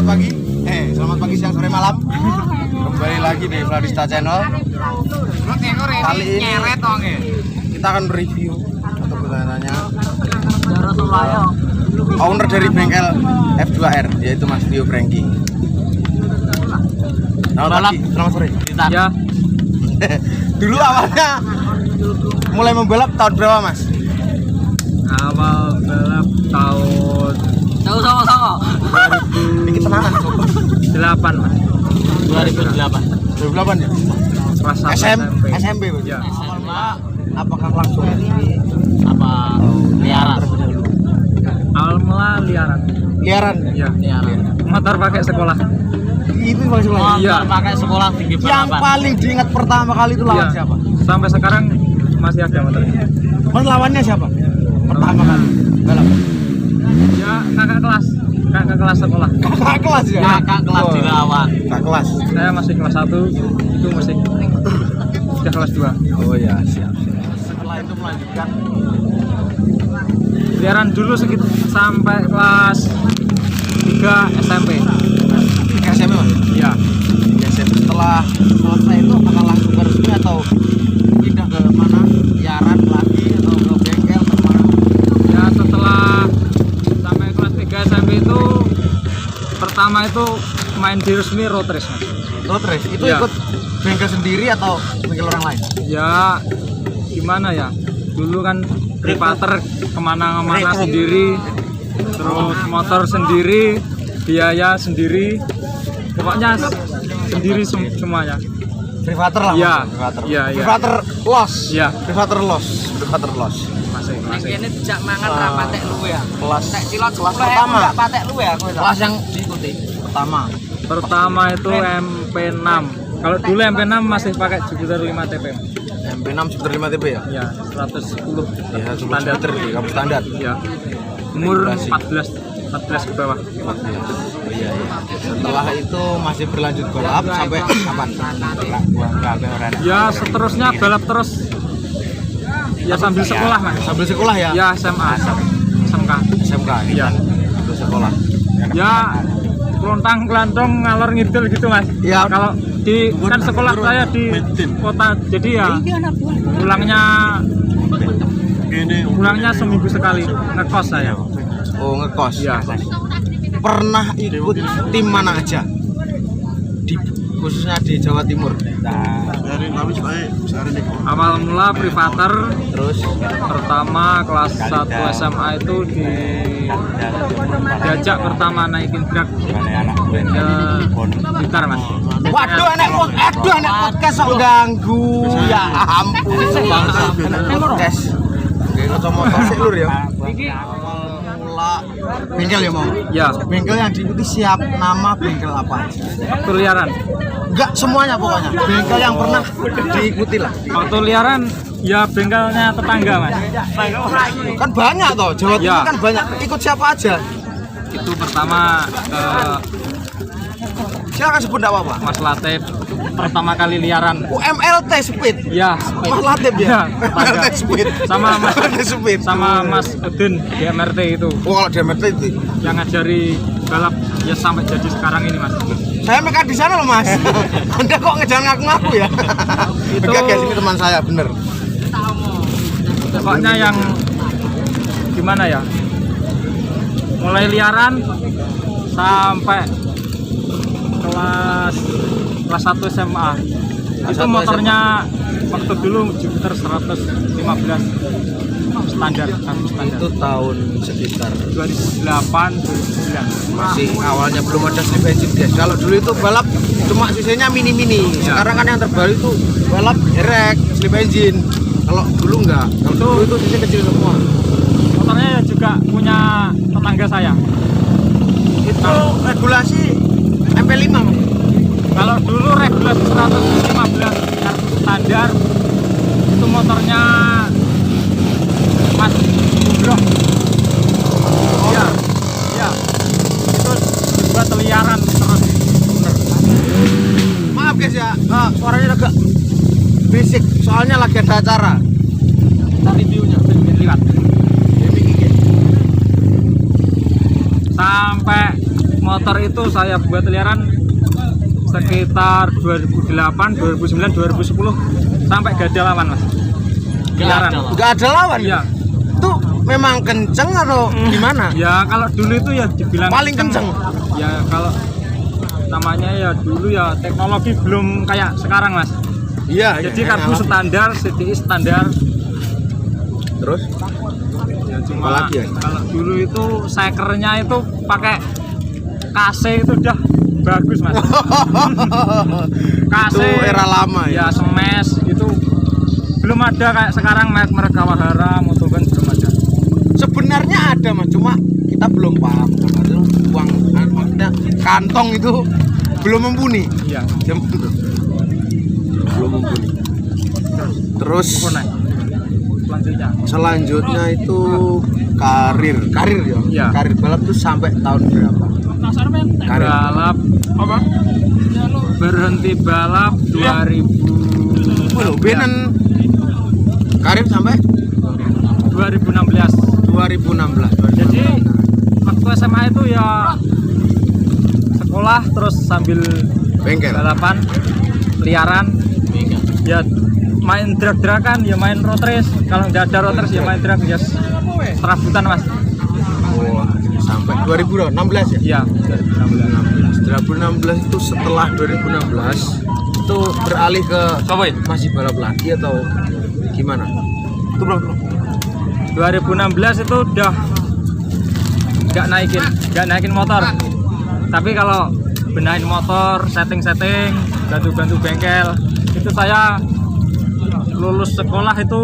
selamat pagi. Selamat pagi, siang, sore, malam. Kembali lagi di Vladista Channel. Kali ini kita akan review atau bertanya owner dari bengkel F2R, yaitu Mas Rio Franky. Selamat pagi, selamat sore. Ya. Dulu awalnya mulai membalap tahun berapa, Mas? Awal balap tahun Ini tenangan, 8 Mas. 2008 ya? Kelas 1 SMP. Ya. Apakah langsung ini apa liaran? Awal mula liaran. liaran? Ya. Liaran. Motor pakai sekolah. Itu masih Oh, lagi. Iya. pakai sekolah tinggi Yang berapa? paling diingat pertama kali itu lawan Iya. siapa? Sampai sekarang masih ada motornya. Lawannya siapa? Pertama kali balap. Ya, kakak kelas sekolah. Kakak kelas ya? Kakak kelas dilawan. Kakak kelas. Saya masih kelas 1, itu masih udah kelas 2. Oh ya, siap. Setelah itu melanjutkan Liaran dulu segitu sampai kelas 3 SMP. SMP, Mas? Iya. SMP. Setelah selesai itu apakah langsung ke resmi atau pindah ke mana? Liaran lagi atau ke bengkel atau mana? Ya, setelah sampai kelas 3 SMP itu pertama itu main di resmi road race, Mas. Road race itu Iya. ikut bengkel sendiri atau bengkel orang lain? Ya gimana ya, dulu kan privater kemana-mana Rekrut. sendiri, terus motor sendiri, biaya sendiri, pokoknya sendiri semuanya. Privater lah. Iya. Mas. Privater. Iya, iya. Privater loss. Iya. Privater loss. Privater loss. Masih Ini dijak mangan ra patek lu ya. Kelas Tek cilot kelas 10.000 pertama. enggak patek lu ya kowe. Kelas yang diikuti pertama. pertama itu MP6. Kalau dulu MP6 masih pakai Jupiter 5 TP. MP6 Jupiter 5 TB ya? Ya, 110 Ya, standar. standar di kamu standar. Ya. Umur Regulasi. 14 ke bawah. Oh, iya. Setelah itu masih berlanjut balap sampai kapan? Ya, seterusnya balap terus. Ya sambil sekolah, Mas. Sambil sekolah ya? Ya, SMA. SMK. SMK. Iya. Sambil sekolah. Ya, kelontang-kelantong ngalor ngidul gitu, Mas. Iya. Kalau di kan sekolah saya di kota, jadi ya pulangnya seminggu sekali ngekos saya. Oh, ngekos. Iya. Pernah ikut tim mana aja? Khususnya di Jawa Timur. Awal mula privater, Terus pertama kelas 1 SMA itu diajak pertama naikin drag ke Blitar, Mas. waduh, anak podcast sok ganggu. Ya ampun. Podcast. Oke, kacamata sik lur ya. Mula bengkel ya, Mau. Ya, Bengkel yang diikuti siap nama bengkel apa aja? waktu liaran. Enggak semuanya pokoknya. Bengkel yang pernah diikuti lah. Waktu liaran ya bengkelnya tetangga, Mas. Kan banyak toh, Jawa Timur Ya. kan banyak. Ikut siapa aja? Itu pertama Silakan sebut enggak apa-apa. Mas Latif, pertama kali liaran. UMLT Speed. Ya, Mas Latif ya. Ya, UMLT Speed. Sama Mas UMLT Speed. sama Mas Edin di MRT itu Oh, kalau di MRT itu. yang ngajari balap ya sampai jadi sekarang ini, Mas. Saya mekat di sana loh, Mas. Anda kok ngejar ngaku-ngaku ya? Itu- Enggak, guys, ini teman saya, bener. Pokoknya yang gimana ya, mulai liaran sampai kelas 1 SMA Kelas itu 1 motornya waktu dulu Jupiter 115 standar, satu standar. Itu tahun sekitar 2008 2009. masih awalnya belum ada slip engine, guys. Kalau dulu itu balap cuma sisanya mini-mini. Sekarang kan yang terbaru itu balap direct slip engine. Kalau dulu enggak. Kalau dulu itu sisanya kecil semua. Motornya juga punya tetangga saya. Itu regulasi MP5. Kalau dulu regulasi 115 kartu standar, itu motornya Mas Bro. Iya, iya. Itu dibuat liaran terus. Maaf guys ya, suaranya agak berisik. Soalnya lagi ada acara. Kita reviewnya. Sampai motor itu saya buat liaran sekitar 2008, 2009, 2010 sampai gak ada lawan mas. Liaran. Nggak ada lawan. Iya. Itu memang kenceng atau gimana? Ya kalau dulu itu ya dibilang Paling kenceng. Ya kalau namanya ya dulu ya teknologi belum kayak sekarang mas. Iya. Jadi karbu standar, CDI standar. Terus? Ya cuma Apalagi ya? kalau dulu itu sekernya itu pakai KC itu udah bagus mas. KC Itu era lama ya. ya smash itu belum ada kayak sekarang merek Kawahara, Motoban belum ada. Sebenarnya ada mas, cuma kita belum paham. Karena uang maksudnya kantong itu belum mumpuni. Iya. Belum mumpuni. Terus Apa naik? Selanjutnya selanjutnya itu karir ya. Iya. Karir balap itu sampai tahun berapa? Karir. balap apa? Berhenti balap 2000 Loh, benen karir sampai 2016. 2016. Jadi waktu SMA itu ya sekolah terus sambil bengkel. balapan, liaran, ya main drag-dragan, ya main road race. Kalau nggak ada road race ya main drag, ya serabutan mas. Wah, sampai 2016 ya? Iya, 2016. 2016 itu setelah 2016 itu beralih ke masih balap lagi atau gimana? Itu bro. 2016 itu udah nggak naikin motor. Tapi kalau benahin motor, setting, bantu bengkel, itu saya lulus sekolah itu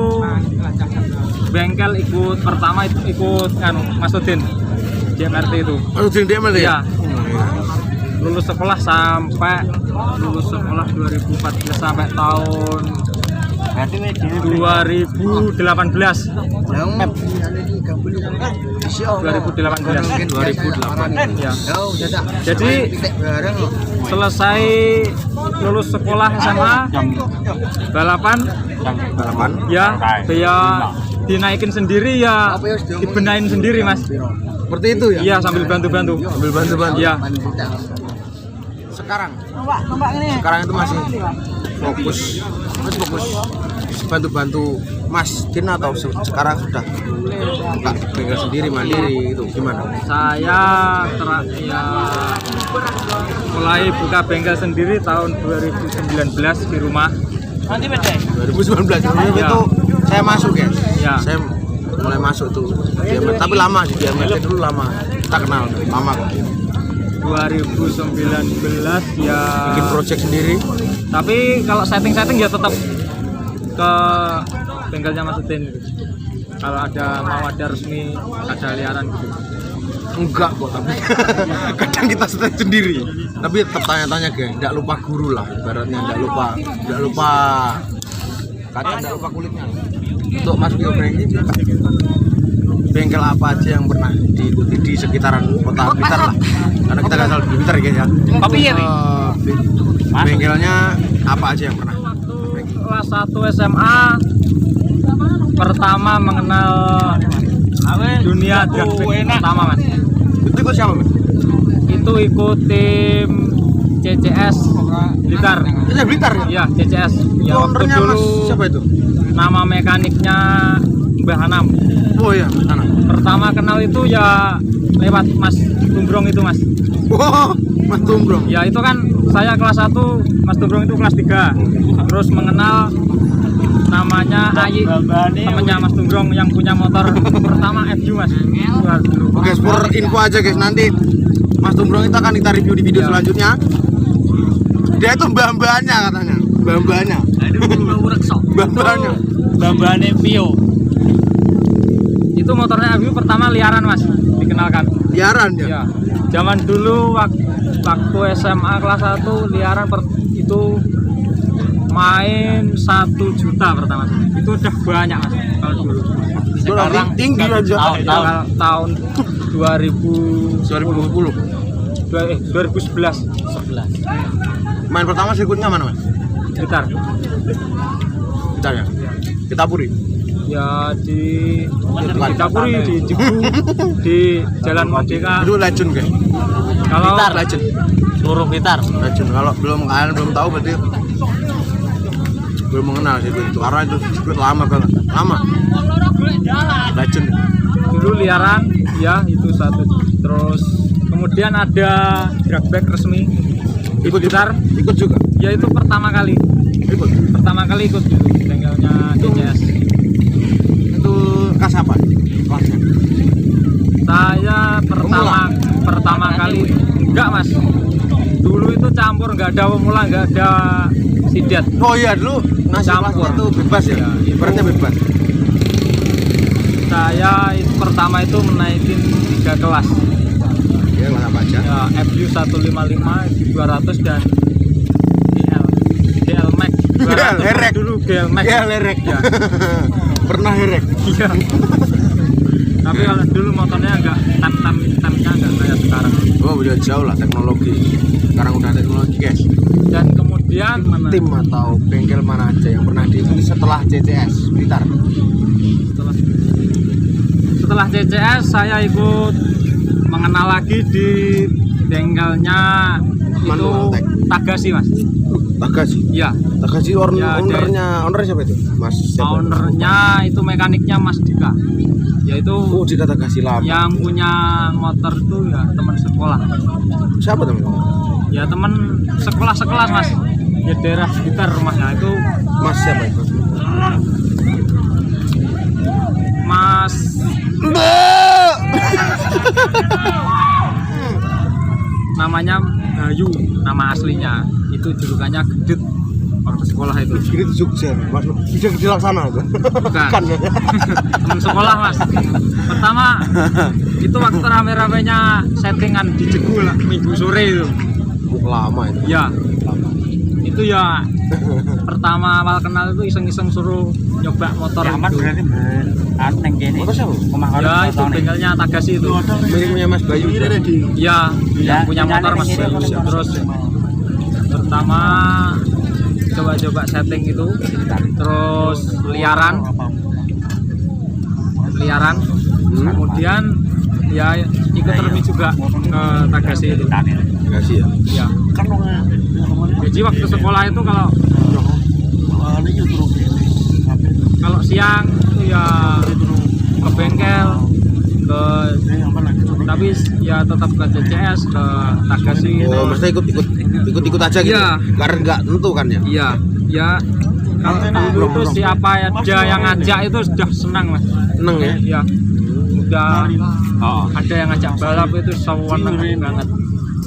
bengkel ikut pertama ikut Mas Udin di MRT itu. Mas Udin di MRT ya? Lulus sekolah sampai 2014 sampai tahun 2018. 2018 ya. Jadi selesai lulus sekolah SMA balapan ya dinaikin sendiri ya dibenahin sendiri mas. Seperti itu ya? Iya sambil bantu-bantu. Iya. Sekarang itu masih fokus bantu-bantu Mas Din atau sekarang sudah buka bengkel sendiri mandiri itu gimana? Saya mulai buka bengkel sendiri tahun 2019 di rumah. 2019 Ya. itu saya masuk ya. Ya. Saya mulai masuk tuh di MRT, tapi lama sih di MRT dulu lama. Kita kenal lama kok. 2019 ya. Bikin project sendiri. Tapi kalau setting ya tetap ke bengkelnya Mas Udin gitu. Kalau mau ada resmi, ada liaran gitu. Enggak kok, tapi kadang kita setel sendiri. Tapi tetap tanya-tanya geng, enggak lupa guru lah ibaratnya, enggak lupa kaca, enggak lupa kulitnya. Untuk Mas Bio Brengki juga. Bengkel apa aja yang pernah diikuti di sekitaran kota Blitar lah. Karena kita asal di Blitar ya. Tapi ya nih. Bengkelnya apa aja yang pernah? Kelas 1 SMA pertama mengenal dunia drag race pertama mas. Itu ikut siapa mas? Itu ikut tim CCS Blitar. Itu Blitar ya? Iya CCS. Ya waktu Ownernya dulu mas siapa itu? nama mekaniknya Mbah Hanam. Oh iya, sana. Pertama kenal itu ya lewat Mas Tumbrong itu mas. Wow, Mas Tumbrong. Ya itu kan saya kelas 1, Mas Tumbrong itu kelas 3. Terus mengenal namanya Ayi, temennya Mas Tumbrong yang punya motor pertama FU mas. Oke, for info aja guys, nanti Mas Tumbrong itu akan kita review di video selanjutnya. Dia itu mbah-mbahnya katanya, mbah-mbahnya. Mbah-mbahnya. Bambane Pio. Itu motornya FU pertama liaran mas, dikenalkan. Liaran ya? Ya. Zaman dulu waktu SMA kelas 1 liaran itu main 1 juta pertama. Itu udah banyak mas kalau dulu. Sekarang tinggi aja. Tahun 2011. 11. Main pertama sirkuitnya mana mas? Blitar. Kita ya? Kita Puri. Ya di Kapuri, di Cibu, di Jalan Merdeka. Itu legend kayak. Kalau Legend. Seluruh Blitar. Legend. Kalau kalian belum tahu berarti belum mengenal sih itu. Karena itu sirkuit lama banget. Lama. Legend. dulu liaran, ya itu satu. Terus kemudian ada drag bike resmi di Blitar. Ikut juga. Ya itu pertama kali. Pertama kali ikut dulu bengkelnya DCS. Itu kas apa? Kelasnya. Saya pertama kali enggak mas. Dulu itu campur, nggak ada pemula, nggak ada sidet. Oh iya dulu nasi kelasnya itu bebas ya. Ibaratnya bebas. Saya itu pertama itu menaikin 3 kelas. Ya kelas apa aja? Ya, FU 155, FU 200 dan GL Max 200. Herek Dulu GL Max. Ya lerek. Ya. Pernah herek. Iya. Tapi kalau dulu motornya enggak temnya enggak kayak sekarang. Oh udah jauh lah teknologi. Sekarang udah teknologi guys. Dan kemudian Tim atau bengkel mana aja yang pernah diikuti setelah CCS Blitar? setelah CCS saya ikut mengenal lagi di bengkelnya Manual itu Tech. Tagasi mas. Tagasi. Iya. Tagasi Ya, ownernya siapa itu? Mas siapa? Ownernya itu mekaniknya Mas Dika. Yaitu Oh Dika Tagasi lama. yang punya motor itu ya teman sekolah. Siapa teman? Ya teman sekolah mas. Ya daerah sekitar rumahnya itu Mas siapa itu? Mas namanya Bayu, nama aslinya itu julukannya Gedut waktu sekolah itu. Gini di Jogja, Mas. Bisa di Laksana itu. Bukan. Ya? Teman sekolah mas. Pertama itu waktu rame-ramenya settingan di Jegu lah minggu sore itu. Lama itu. Ya. Itu ya pertama awal kenal itu iseng-iseng suruh nyoba motor Aman itu. berarti anteng gini. Motor siapa? Ya itu bengkelnya Tagasi itu. Miliknya Mas Bayu. Ya, yang punya motor mas. nyala ini, Terus pertama coba-coba setting itu, terus liaran, kemudian ya ikut resmi juga ke Tagasi itu. Tagasi ya. Ya. Jadi waktu sekolah itu kalau siang itu ya ke bengkel, tapi ya tetap ke CCS, ke Tagasi gitu. Oh, mesti ikut aja gitu. Iya. Karena nggak tentu kan ya. Iya, ya kalau dulu tuh siapa aja yang ngajak itu sudah senang mas. Seneng ya. Ya, udah ada yang ngajak balap itu seneng banget.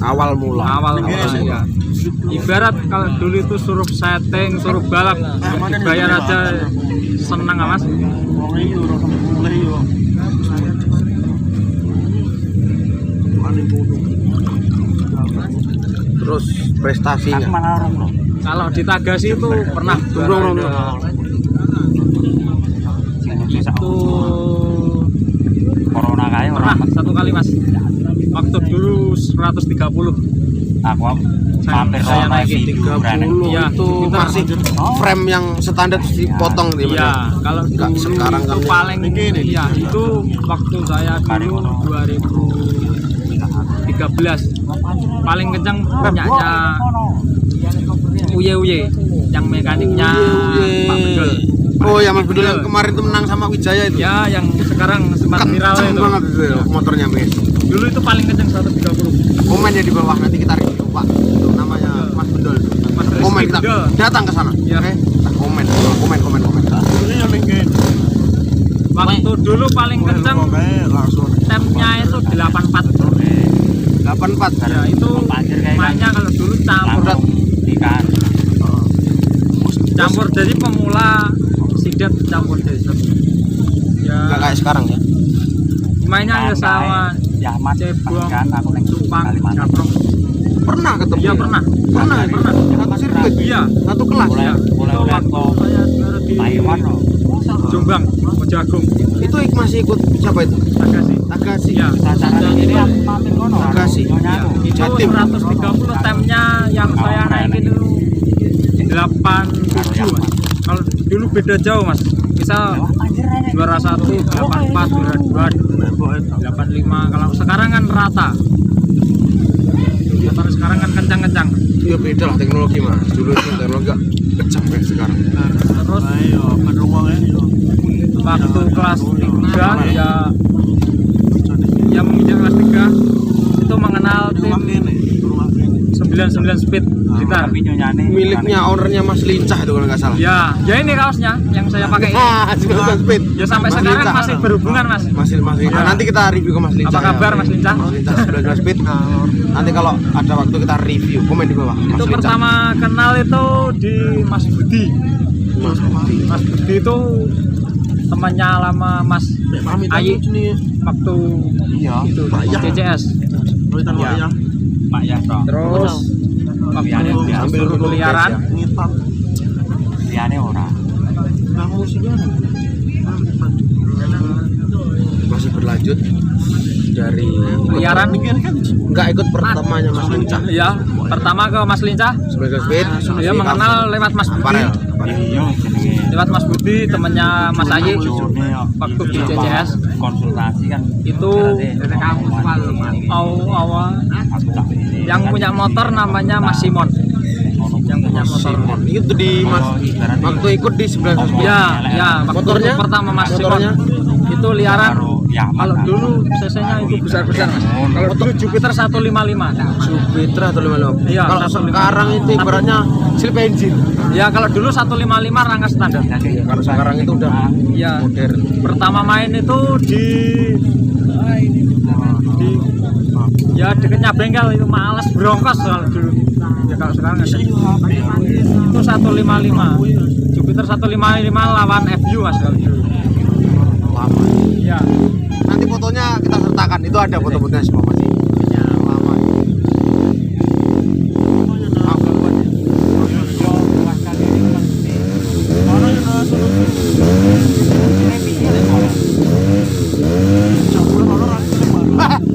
Awal mula. Ya. Ibarat kalau dulu itu suruh setting, suruh balap, dibayar aja seneng mas. Terus prestasinya. Kalau di Tagasi itu pernah itu Corona kayak pernah satu kali mas. Waktu dulu 130. Aku hampir saya sama naikin video 30 Iya, itu kita masih frame yang standar dipotong di Iya, kalau Nggak, dulu sekarang itu kan paling iya itu waktu saya dulu 2013 paling kencang punyanya Uye yang mekaniknya Pak Bedol. Oh ya Mas Bedol yang kemarin tuh menang sama Wijaya itu. Ya yang sekarang sempat viral Kenceng itu. banget itu ya, motornya Mas. Dulu itu paling kencang 130. Komen ya di bawah nanti kita review Pak. Itu namanya Mas Bedol. Mas Rizky Komen kita Bedol. datang ke sana. Iya. Oke. Kita komen. Waktu dulu paling kencang tempnya itu 84. 84 Ya itu mainnya kalau dulu campur jadi pemula sidet campur jadi ya Enggak kayak sekarang ya. mainnya ya sama ya Mas cebong aku neng cupang caprok. Pernah ketemu. Iya pernah Satu sirkuit. iya Satu kelas. ya Mulai itu waktu saya juara di Taiwan loh. Jombang Jagung Itu masih ikut siapa itu? Tagasi Tagasi. ya Sasaran ini aku mampir kono. Tagasi. itu Jatim. 130 temnya yang saya naikin itu 87 Mas. Kalau dulu beda jauh mas, misal juara 1 84, juara 2 85. Kalau sekarang kan rata. Motor sekarang kan kencang-kencang. Ya beda lah teknologi mas. Dulu itu teknologi gak kecam kayak sekarang. Terus waktu kelas 3 ya yang menginjak kelas 3 itu mengenal tim 99 Speed Blitar. Miliknya ownernya Mas Lincah itu kalau nggak salah. Ya ini kaosnya yang saya pakai ini. 99 Speed. Ya sampai Mas sekarang Lincah. masih berhubungan mas. Mas Lincah. Nanti kita review ke Mas Lincah. Apa kabar Mas Lincah? Mas Lincah 99 Speed. Nanti kalau ada waktu kita review. Komen di bawah. Mas Itu Lincah. pertama kenal itu di Mas Budi. Mas Budi itu temannya lama Mas Ayi waktu itu CCS. Ya. Mak ya toh. Terus waktu Sambil suruh keliaran Liane ora. Masih berlanjut dari keliaran nggak ikut pertamanya Mas Lincah. ya pertama ke Mas Lincah 99 Speed. dia mengenal lewat Mas Budi Aparel. Iya jenenge. lewat Mas Budi temannya Mas Ayi waktu di CCS Konsultasi kan itu awal yang punya motor namanya Mas Simon yang punya motor Itu di Mas waktu ikut di 99 Speed. ya waktu Motornya? pertama Mas Motornya? Simon itu liaran kalau dulu cc-nya itu besar-besar Mas kalau dulu Jupiter 155 Jupiter atau 55. Iya, Kalau 155. sekarang itu ibaratnya silip engine. ya kalau dulu 155 rangka standar Kalau sekarang itu udah ya modern. pertama main itu di ya deketnya bengkel itu males brongkos kalau dulu ya kalau sekarang ada itu 155 Jupiter 155 lawan FU mas kalau dulu Lama. ya Nanti fotonya kita sertakan. Itu ada foto-fotonya semua masih. Ya, lama.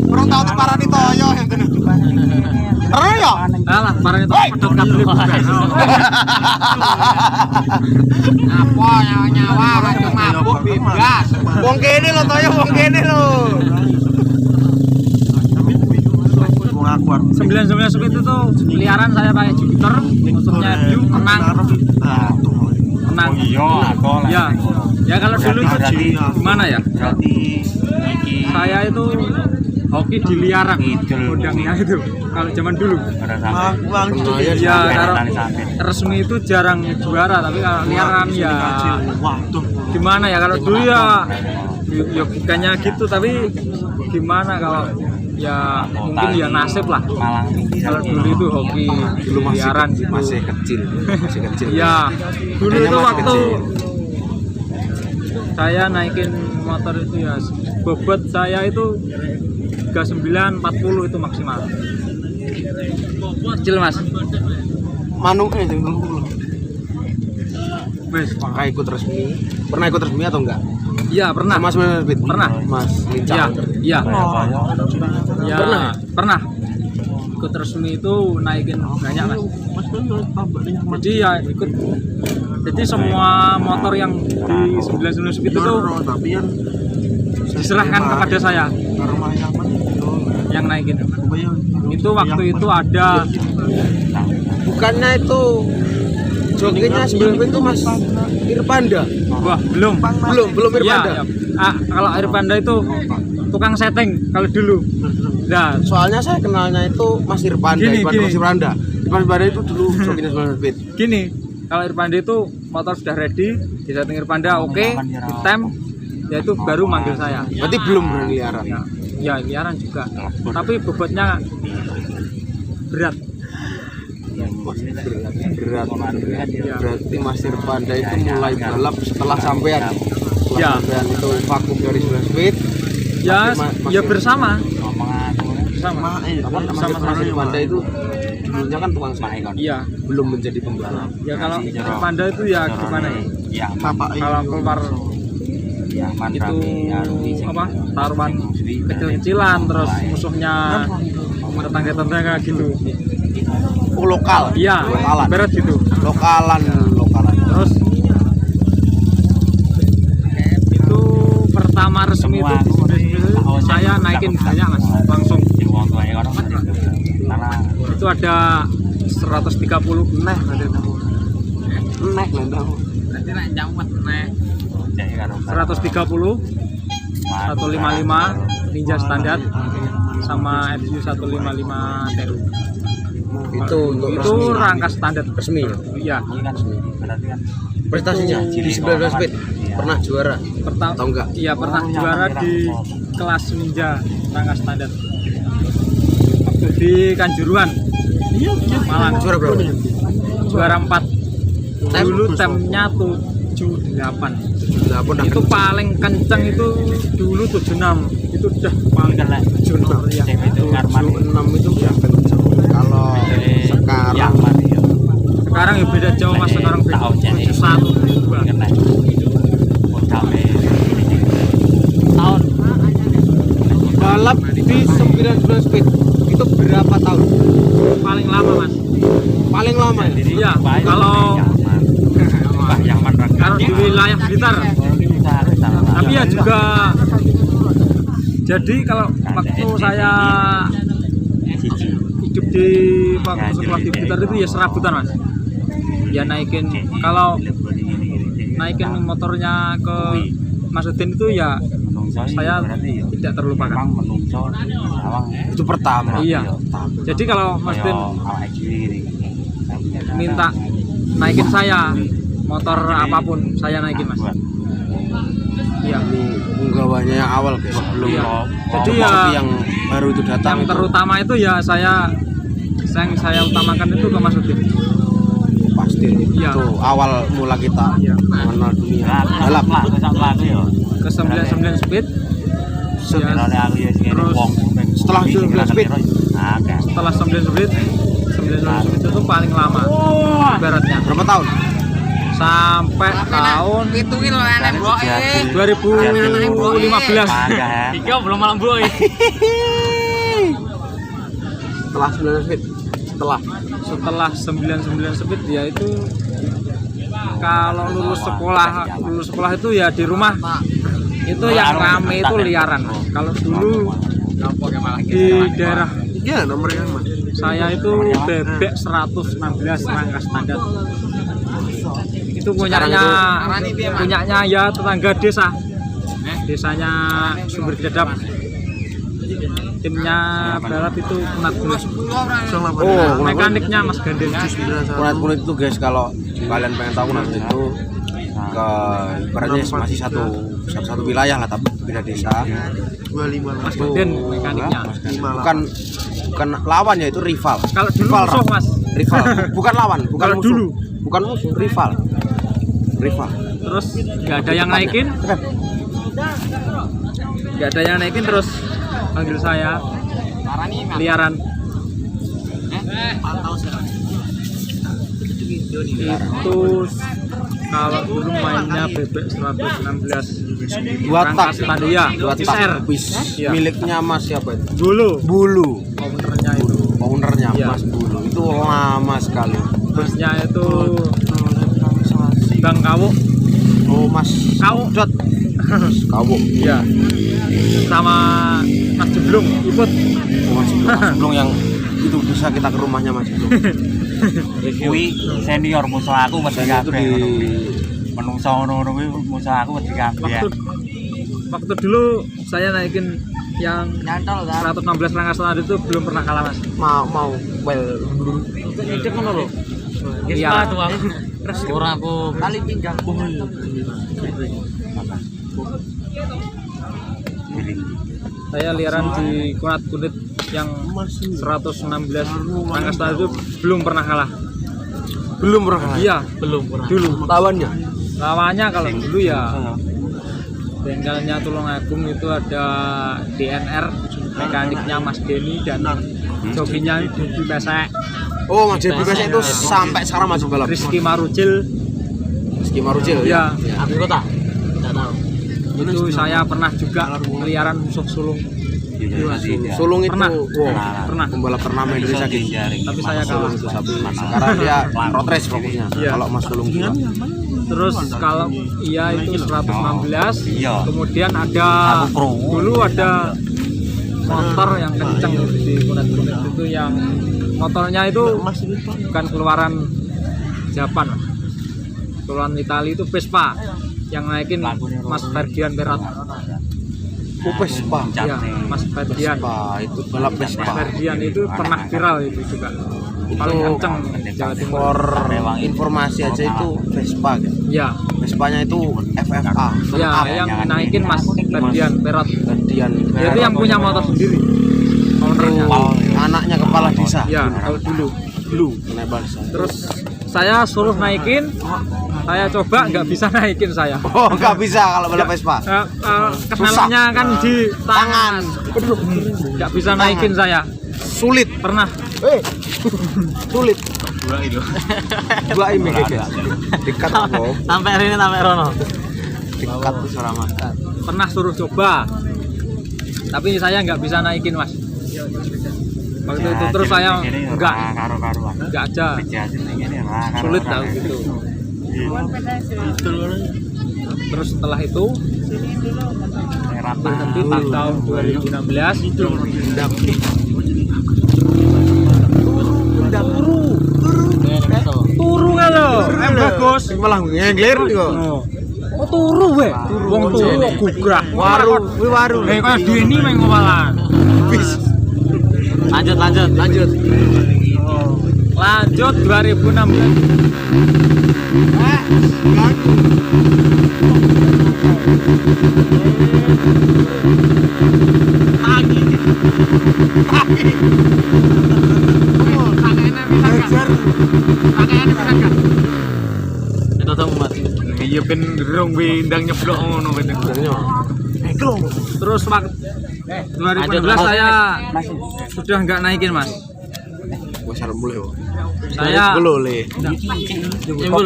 Kurang tahu tuh parah di toyo yang itu. Terus ya? alah parah itu pedot kabel bukan Apa nyawa aja mabuk bebas. Wong kene lho toyo, wong kene lho. 99 Speed itu liaran saya pakai Jupiter motornya FU menang Iya, aku lah. ya kalau dulu itu gimana ya Berarti iki saya itu hoki di liaran Kidul. udangnya itu kalau zaman dulu pada sampai ya kalau tali sampit. resmi itu jarang juara tapi kalau liaran ya gimana ya kalau dulu ya bukannya gitu tapi gimana kalau ya mungkin ya nasib lah Malang kalau dulu itu hoki Dulu liaran gitu masih kecil. ya dulu Kayaknya itu masih waktu kecil. saya naikin motor itu ya bobot saya itu 3940 itu maksimal kecil mas Manu itu. wes Apakah ikut resmi? Pernah ikut resmi atau enggak? iya pernah Mas Speed. Pernah. Mas Lincah. iya ya Pernah? pernah ikut resmi itu naikin banyak mas jadi ya ikut jadi semua motor yang di 99 Speed itu diserahkan kepada saya yang naikin itu waktu itu ada Bukannya itu jokinya sebelum itu Mas Irpanda. wah belum Belum Irpanda. ya. Kalau Irpanda itu tukang setting kalau dulu nah Soalnya saya kenalnya itu Mas Irpanda, Gini. Mas Irpanda. Mas Irpanda itu dulu jokinya 99 Speed. gini kalau Irpanda itu motor sudah ready di setting Irpanda oke time ya itu baru manggil saya Berarti belum berani liaran. ya liaran juga tapi bobotnya berat Berat. Berarti Mas Irpanda itu mulai balap setelah sampean. Ya. Sampean itu vakum dari 99 Speed. ya Mas ya bersama Sama Mas Irpanda itu dulunya kan tukang senaik kan. iya Belum menjadi pembalap. ya kalau Irpanda itu ya gimana ya ya kalau keluar ya itu apa taruhan kecil-kecilan terus musuhnya tetangga-tetangga gitu Oh, lokal. iya Lokalan. berat gitu Lokalan. terus nama resmi itu saya naikin banyak mas, langsung itu ada 130 Nek nanti tahu. Nek lah tahu. 130 155 Ninja standar sama FU 155 TU. Itu untuk Itu rangka standar resmi. iya. Prestasinya di 19 speed pernah juara Pertama atau enggak? iya pernah juara di kelas Ninja rangka standar waktu di Kanjuruhan Malang. Juara berapa? Juara 4 dulu temnya 78 itu paling kenceng itu dulu 76 itu udah paling kena 76 ya. 76 itu ya kenceng. Kalau Sekarang ya beda jauh mas, sekarang beda 71 tahun balap di 19 speed itu berapa tahun? paling lama mas. Paling lama ya? Iya, kalau di wilayah Blitar. Tapi ya juga jadi kalau waktu saya hidup di waktu sekolah di Blitar itu ya serabutan mas. Ya naikin, kalau naikin motornya ke Mas Udin itu ya saya tidak terlupakan. Itu pertama. Iya. Jadi kalau Mas Udin minta naikin saya motor apapun saya naikin mas. Iya. Penggawanya yang awal guys. Belum. Iya. Jadi ya yang baru itu datang. Yang terutama itu ya saya utamakan itu ke Mas Udin. Pasti. Iya. Itu awal mula kita mengenal dunia balap. Ke 99 speed. Ya, terus setelah 99 speed. Setelah 99 speed itu paling lama. Ibaratnya. Berapa tahun? Sampai tahun 2015. Tiga belum malam bro. Setelah 99 speed. Setelah 99 speed ya itu kalau lulus sekolah itu ya di rumah itu yang rame itu liaran. Kalau dulu di daerah nomornya mas. saya itu bebek 116 rangka standar. Itu punyanya ya tetangga desa. Desanya Sumber Dedap. Timnya balap itu Kunat Kulit. Oh, mekaniknya Mas Gandeng. Kunat Kulit itu guys, kalau kalian pengen tahu Kunat Kulit itu ke ibaratnya masih satu wilayah lah tapi beda desa. Mas Gandeng mekaniknya. Bukan lawan ya, itu rival. Kalau dulu musuh mas. Rival. Bukan lawan, bukan Kalau musuh. Dulu. Bukan musuh, rival. Terus nggak ada yang naikin. Nggak ada yang naikin terus panggil saya liaran. Itu kalau dulu mainnya bebek 116 dua tak tadi ya, ya. Miliknya Mas siapa itu? Bulu. Ownernya ya. Mas Bulu. Itu lama sekali. Masnya itu Bang Kawo. Oh Mas Kawo. Kawo. Iya. Sama Mas Jeblung ikut. Mas Jeblung yang itu bisa kita ke rumahnya Mas Jeblung. Kuwi senior musuh aku mesti kabeh ngono kuwi. Menungso ngono kuwi musuh aku mesti kabeh. Waktu dulu saya naikin yang 116 rangka standar itu belum pernah kalah mas. Mau Itu ngono lho. Iya. Terus ora aku kali pinggang. Saya liaran di Kunat Kulit yang 116 rangka standar itu belum pernah kalah. Iya, belum pernah. Dulu lawannya kalau dulu ya bengkelnya Tulungagung itu ada DNR, mekaniknya Mas Denny dan jokinya Debbie Pesek. Oh, Mas Debbie Pesek itu sampai sekarang masih balap. Rizky Marujil. Ya. Abdi Kota. Tidak tahu. Itu saya pernah juga liaran musuh sulung. Sulung itu Pernah. wow, Pernah. pembalap ternama Indonesia gitu. Tapi saya kalah. Sulung itu tapi sekarang dia road race fokusnya. Iya. Kalau Mas Sulung juga. Terus kalau iya itu 116. Iya. Kemudian ada Aku pro. dulu ada motor yang kenceng di kunet-kunet itu yang motornya itu bukan keluaran Japan, keluaran Italia itu Vespa yang naikin Mas Ferdian Berat. Vespa. Ya, Mas Ferdian. Vespa itu balap Mas Vespa. Ferdian itu pernah viral itu juga. Paling kenceng Jawa Timur. For informasi aja itu Vespa kan. Ya, Vespanya itu FFA. ya yang naikin Mas Ferdian Berat. Ferdian. Dia itu yang punya motor sendiri. Ownernya. Anaknya kepala desa. Ya, kalau dulu. Naik balsa. Terus saya suruh naikin, saya coba nggak bisa naikin saya. Oh, nggak bisa kalau balap Vespa. Kenalannya kan di tangan, nggak bisa naikin saya. Sulit. Pernah. Sulit. Dua itu. Dua ini guys. Dekat kok. Sampai hari ini sampai Rono. Dekat tuh suara makan. Pernah suruh coba, tapi saya nggak bisa naikin Mas. Waktu itu terus saya nggak aja. Sulit tahu gitu. Terus setelah itu berhenti di tahun 2016 itu turu kan lo, bagus. Malah ngenglir kok. Oh turu we, wong turu kok gugrah. Waru. Kayak Deni main ngowalan. Bis. Lanjut. Lanjut 2016. Itu tuh Mas. Iya ben gerong bindang nyeblok ngono ben. Terus waktu 2016 saya sudah nggak naikin Mas. Gua sarem boleh kok. Saya boleh. Bul.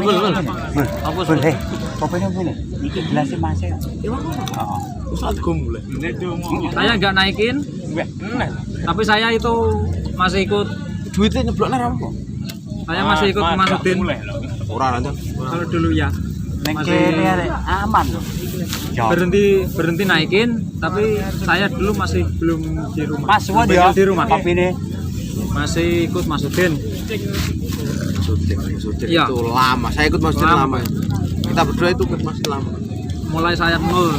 Apa boleh? Kopinya boleh. Iki gelasnya Mas. Heeh. Saat gua boleh. Saya nggak naikin, tapi saya itu masih ikut. Duitnya nyebloknya apa? Saya masih ikut masukin. Ora lanjut. Kalau dulu ya Masih aman loh. berhenti naikin, tapi saya dulu masih belum di rumah. Mas, Belum dia di rumah. Tapi ini Masih ikut masukin. Sudin Iya. itu lama. Saya ikut masjid Lama. lama. Kita berdua itu ikut masjid lama. Mulai saya nol,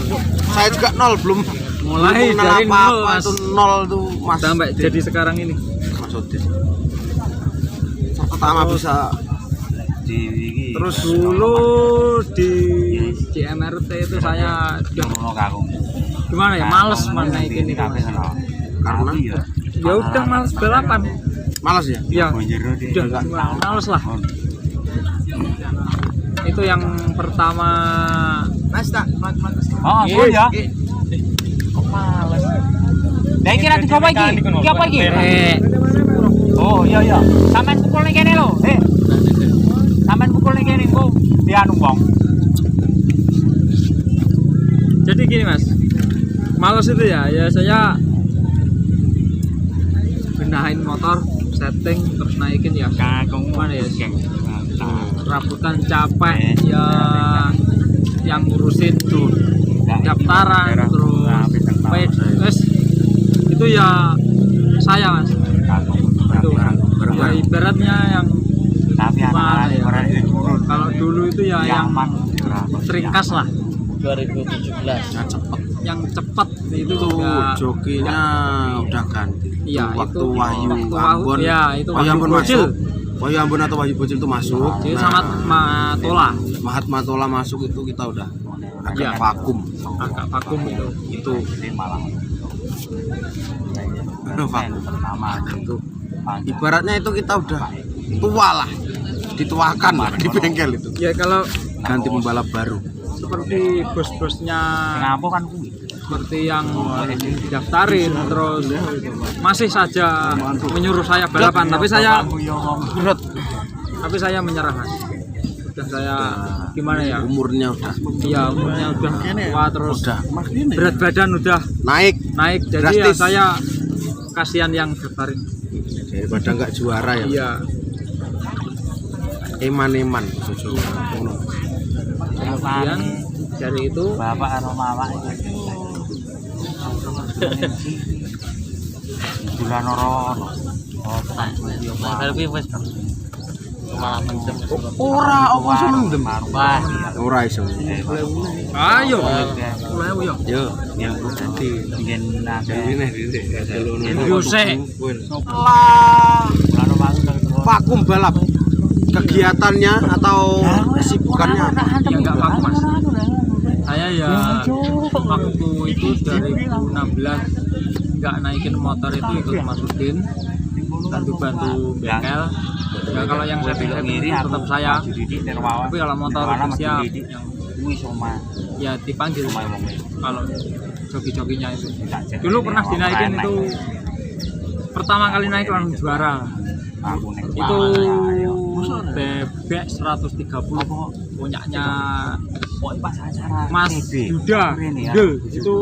Saya juga nol belum. mulai belum dari kenal nol apa-apa, Mas. itu nol tuh Mas. Sampai jadi sekarang ini. Mas Sudin. Pertama bisa Terus dulu di CMRT itu saya gimana ya, males naikin itu Mas. karena Ya udah males balapan. malas ya. Ya, udah males lah. Itu yang pertama. Oh, ya. Kok males? Lah iki ra digowo iki. Iki apa iki? Oh, iya. Sampeyan pukul ning kene lho. Sampeyan pukul ning kene engko dianu wong. Jadi gini Mas, males itu ya saya benahin motor, setting, terus naikin ya. Gimana ya? Rabutan capek ya, yang ngurusin tuh daftaran terus itu ya saya Mas. Itu ya ibaratnya yang gimana ya? Kalau dulu itu ya yang ringkas lah. 2017 yang cepat itu Itu juga jokinya udah ganti. Iya, waktu itu Wahyu waktu Ambon. ya, itu Wahyu Ambon Wahyu Bocil. masuk. Wahyu Ambon atau Wahyu Bocil itu masuk. jadi sama Matola Mahat Matola masuk itu kita udah agak Iya. vakum. agak vakum itu. Itu vakum. Itu ibaratnya itu kita udah tua lah, dituakan lah di bengkel itu. Ya kalau Ganti pembalap baru. seperti bos-bosnya Kenapa kan kuwi? seperti yang daftarin terus masih saja menyuruh saya balapan, tapi saya menyerah Mas. udah saya gimana ya? Umurnya udah Iya, umurnya udah tua terus udah berat badan udah naik naik, jadi drastis. ya saya kasihan yang berbaring. Daripada nggak juara ya. Iya. Eman-eman. Kemudian dari itu Bapak karo mawak itu. Bulan ora. Oh, tak. Tapi wis malah mendem. Ora apa iso mendem? Wah, Ora iso. ayo mulai yo. Yo, yang dadi ingin nake. ini nih. Yuse. Lah, Bulan Ramadan vakum balap. Kegiatannya atau kesibukannya apa? Ya enggak vakum, Mas. Saya ya waktu itu 2016 nggak naikin motor itu ikut masukin bantu bengkel. Ya kalau yang setting itu tetap saya. Tapi kalau motor siap yang ya dipanggil kalau joki-jokinya itu. Dulu pernah dinaikin itu pertama kali naik langsung juara. Itu bebek 130 punyanya Mas Yuda Gundul, itu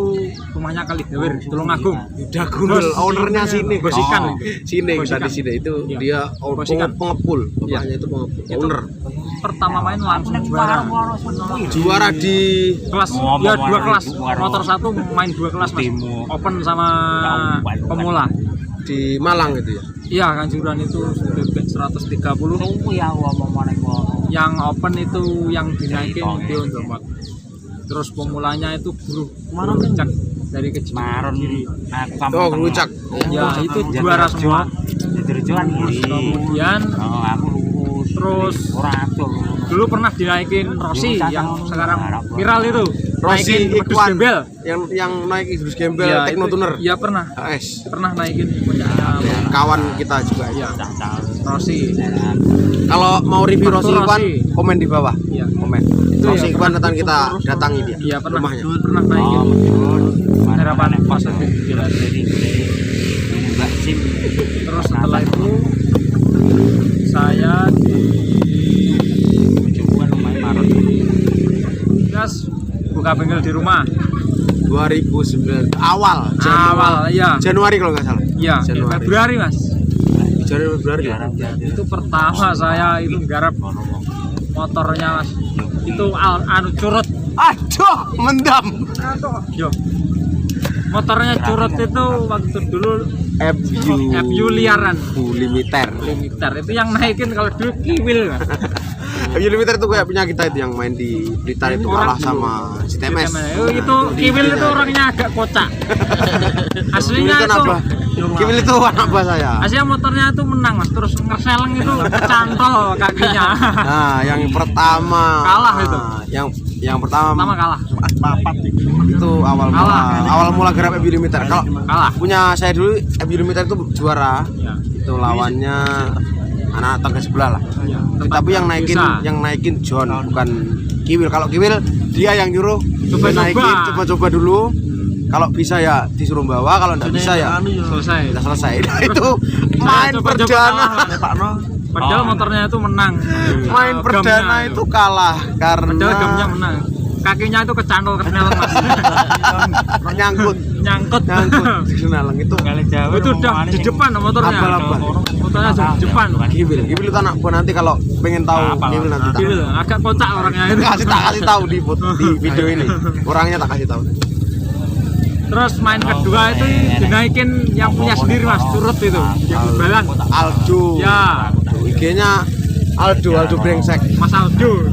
rumahnya Kalidawir Tulungagung. Yuda Gundul, ownernya sini. Gosikan. Sini Gosikan. tadi sini itu Iya. dia Gosikan. pengepul, Iya. bapaknya itu pengepul. Itu Owner. pertama main langsung juara. Juara di Kelas ya 2 kelas. Motor 1 main 2 kelas Mas. Open sama pemula. di Malang itu ya. Iya, Kanjuruhan itu bebek 130. Yang open itu yang dinaikin di Indomart. Terus pemulanya itu Guru Cak dari Kejemaron kiri. Oh, Grucak. Ya, itu juara semua. Kemudian terus dulu pernah dinaikin Rossi yang sekarang viral itu. Rossi Naikin Pedus Ikwan Gembel. yang naik Idrus Gembel Ya, Teknotuner. iya pernah. AS. Pernah naikin punyanya Kawan kita juga ya ya. Rossi. Kalau mau review Rossi Rossi. Ikwan, komen di bawah. Iya. Komen. Itu Rossi ya, Ikwan pernah. datang kita datangi dia. Iya pernah. Rumahnya. Pernah naikin. Harapan positif jelas. Terus setelah itu saya buka bengkel di rumah 2009 awal iya Januari kalau nggak salah. iya Januari. Februari Mas. Januari Februari. Itu pertama saya itu garap motornya Mas, itu anu curut. Aduh, mendam. Yo, motornya curut itu waktu dulu FU liaran limiter. itu yang naikin kalau dulu kiwil Mas. FU limiter itu kayak punya kita itu yang main di Blitar itu kalah sama si Temes. Itu kiwil itu orangnya agak kocak. Aslinya itu Kiwil itu anak buah saya. Aslinya motornya itu menang Mas, terus ngeseleng itu kecantol kakinya. Nah, yang pertama Kalah itu. Yang pertama kalah. itu awal mula garap FU limiter. Kalau Kalah. punya saya dulu FU limiter itu juara. Ya. Itu lawannya anak tangga sebelah lah. Ya. Tapi yang naikin John bukan Kiwil. Kalau Kiwil dia yang nyuruh coba-coba dulu. Kalau bisa ya disuruh bawa, kalau enggak bisa ya selesai. udah selesai. Itu main perdana. Padahal motornya itu menang. Main perdana itu kalah karena Padahal gamnya menang. Kakinya itu kecantol Mas. nyangkut di senaleng itu. Itu udah di depan motornya. Abal-abal. Motornya sudah di depan. Kiwil itu anak gua nanti kalau pengen tahu Kiwil nanti tak. Kiwil agak kocak orangnya itu. kasih tahu di video ini. Orangnya tak kasih tahu. Terus main kedua itu dinaikin yang punya sendiri Mas, curut itu. Yang balan. Aldo. Ya, IG-nya Aldo Brengsek. Mas Aldo.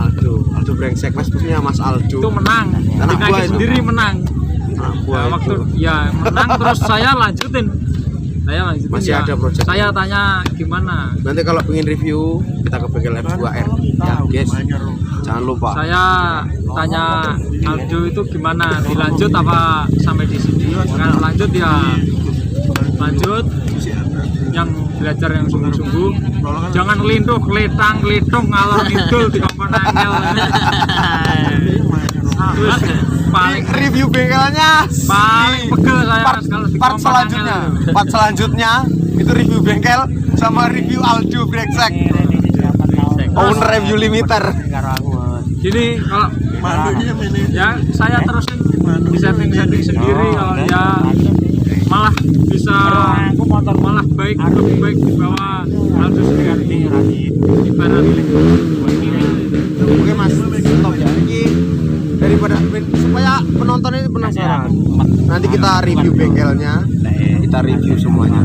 Aldo Brengsek, Facebooknya Mas Aldo. Itu menang. Anak buah Dinaikin itu. sendiri menang. Anak buah Nah, waktu itu. ya menang terus saya lanjutin. Masih ya. ada project. Saya tanya gimana. Nanti kalau pengen review kita ke bengkel F2R ya guys. Jangan lupa. Saya tanya Aldo itu gimana, dilanjut apa sampai di sini? Kalau lanjut ya lanjut, yang belajar yang sungguh-sungguh, jangan linduh kelitang kelitong ngalor ngidul di kompon angel. Terus paling review bengkelnya paling pegel saya kalau di part kompon selanjutnya. angel. Part selanjutnya itu review bengkel sama review Aldo Brengsek. Owner review limiter. Jadi kalau ya saya terusin di setting sendiri kalau ya malah bisa malah baik lebih baik di bawah 100 ibarat. Oke Mas, stop ya. Ini daripada supaya penonton ini penasaran. Nanti kita review bengkelnya, kita review semuanya.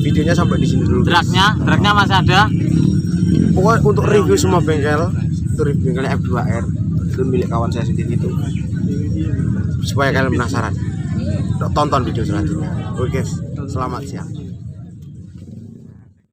Videonya sampai di sini dulu. Dragnya masih ada. Pokoknya untuk review semua bengkel, itu review bengkelnya F2R itu milik kawan saya sendiri itu. Supaya kalian penasaran. Tonton video selanjutnya. Oke, selamat siang.